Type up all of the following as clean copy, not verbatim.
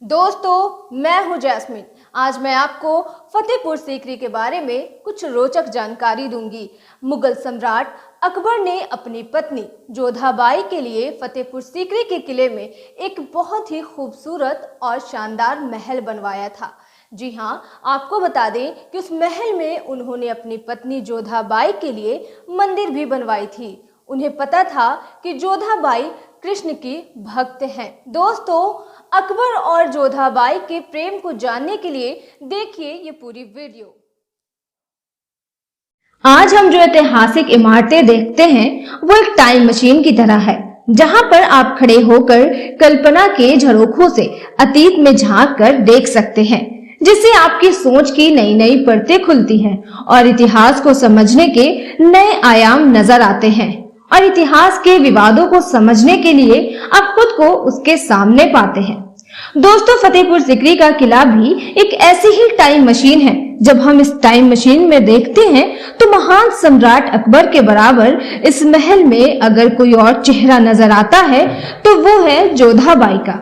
दोस्तों, मैं हूं जैस्मिन। आज मैं आपको फतेहपुर सीकरी के बारे में कुछ रोचक जानकारी दूंगी। मुगल सम्राट अकबर ने अपनी पत्नी जोधाबाई के लिए फतेहपुर सीकरी के किले में एक बहुत ही खूबसूरत और शानदार महल बनवाया था। जी हाँ, आपको बता दें कि उस महल में उन्होंने अपनी पत्नी जोधाबाई के लिए मंदिर भी बनवाई थी। उन्हें पता था कि जोधाबाई कृष्ण की भक्त हैं। दोस्तों, अकबर और जोधाबाई के प्रेम को जानने के लिए देखिए ये पूरी वीडियो। आज हम जो ऐतिहासिक इमारतें देखते हैं वो एक टाइम मशीन की तरह है, जहां पर आप खड़े होकर कल्पना के झरोखों से अतीत में झांक कर देख सकते हैं, जिससे आपकी सोच की नई नई परतें खुलती हैं और इतिहास को समझने के नए आयाम नजर आते हैं। और इतिहास के विवादों को समझने के लिए आप खुद को उसके सामने पाते हैं। दोस्तों, फतेहपुर सीकरी का किला भी एक ऐसी ही टाइम मशीन है। जब हम इस टाइम मशीन में देखते हैं तो महान सम्राट अकबर के बराबर इस महल में अगर कोई और चेहरा नजर आता है तो वो है जोधाबाई का।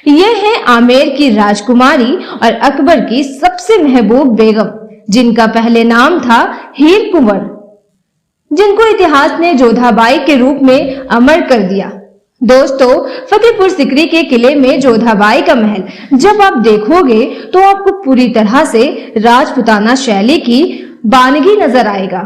ये है आमेर की राजकुमारी और अकबर की सबसे महबूब बेगम, जिनका पहले नाम था हीर कुंवर, जिनको इतिहास ने जोधाबाई के रूप में अमर कर दिया। दोस्तों, फतेहपुर सीकरी के किले में जोधाबाई का महल जब आप देखोगे तो आपको पूरी तरह से राजपुताना शैली की बानगी नजर आएगा।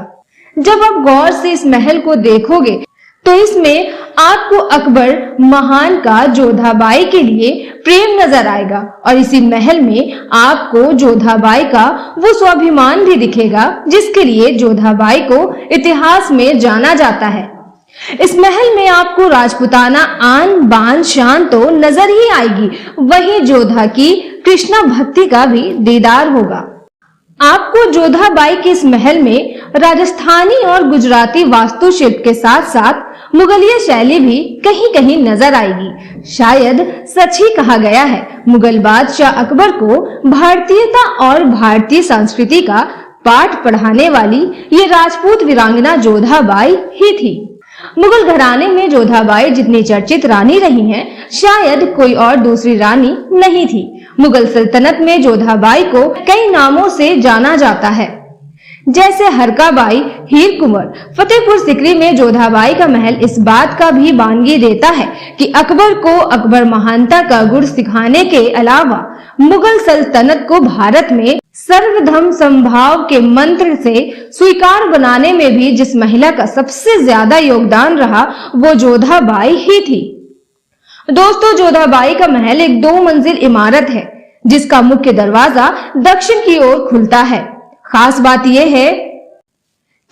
जब आप गौर से इस महल को देखोगे तो इसमें आपको अकबर महान का जोधाबाई के लिए प्रेम नजर आएगा और इसी महल में आपको जोधाबाई का वो स्वाभिमान भी दिखेगा जिसके लिए जोधाबाई को इतिहास में जाना जाता है। इस महल में आपको राजपुताना आन बान शान तो नजर ही आएगी, वहीं जोधा की कृष्णा भक्ति का भी दीदार होगा। आपको जोधाबाई के इस महल में राजस्थानी और गुजराती वास्तुशिल्प के साथ साथ मुगलिया शैली भी कहीं कहीं नजर आएगी। शायद सच ही कहा गया है, मुगल बादशाह अकबर को भारतीयता और भारतीय संस्कृति का पाठ पढ़ाने वाली ये राजपूत वीरांगना जोधाबाई ही थी। मुगल घराने में जोधाबाई जितनी चर्चित रानी रही हैं, शायद कोई और दूसरी रानी नहीं थी। मुगल सल्तनत में जोधाबाई को कई नामों से जाना जाता है, जैसे हरकाबाई, हीर कुंवर। फतेहपुर सीकरी में जोधाबाई का महल इस बात का भी बानगी देता है कि अकबर को अकबर महानता का गुण सिखाने के अलावा मुगल सल्तनत को भारत में सर्वधर्म समभाव के मंत्र से स्वीकार बनाने में भी जिस महिला का सबसे ज्यादा योगदान रहा वो जोधाबाई ही थी। दोस्तों, जोधाबाई का महल एक 2 मंजिल इमारत है जिसका मुख्य दरवाजा दक्षिण की ओर खुलता है। खास बात यह है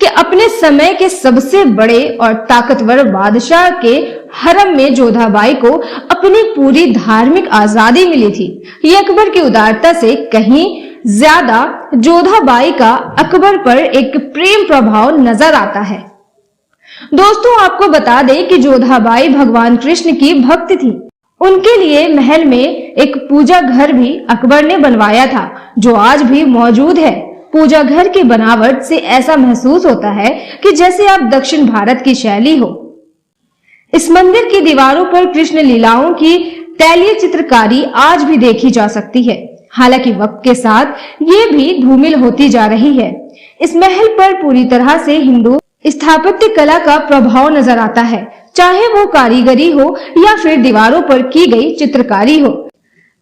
कि अपने समय के सबसे बड़े और ताकतवर बादशाह के हरम में जोधाबाई को अपनी पूरी धार्मिक आजादी मिली थी। ये अकबर की उदारता से कहीं ज्यादा जोधाबाई का अकबर पर एक प्रेम प्रभाव नजर आता है। दोस्तों, आपको बता दें कि जोधाबाई भगवान कृष्ण की भक्त थी। उनके लिए महल में एक पूजा घर भी अकबर ने बनवाया था, जो आज भी मौजूद है। पूजा घर की बनावट से ऐसा महसूस होता है कि जैसे आप दक्षिण भारत की शैली हो। इस मंदिर की दीवारों पर कृष्ण लीलाओं की तैलीय चित्रकारी आज भी देखी जा सकती है। हालांकि वक्त के साथ ये भी धूमिल होती जा रही है। इस महल पर पूरी तरह से हिंदू स्थापत्य कला का प्रभाव नजर आता है, चाहे वो कारीगरी हो या फिर दीवारों पर की गई चित्रकारी हो।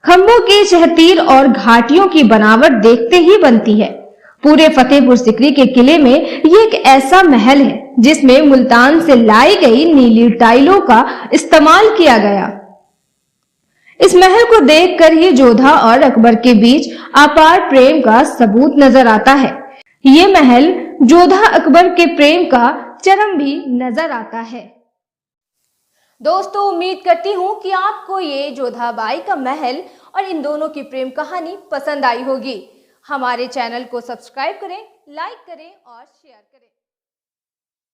खंभों के चहतीर और घाटियों की बनावट देखते ही बनती है। पूरे फतेहपुर सीकरी के किले में ये एक ऐसा महल है जिसमें मुल्तान से लाई गई नीली टाइलों का इस्तेमाल किया गया। इस महल को देखकर ही जोधा और अकबर के बीच अपार प्रेम का सबूत नजर आता है। ये महल जोधा अकबर के प्रेम का चरम भी नजर आता है। दोस्तों, उम्मीद करती हूँ कि आपको ये जोधाबाई का महल और इन दोनों की प्रेम कहानी पसंद आई होगी। हमारे चैनल को सब्सक्राइब करें, लाइक करें और शेयर करें।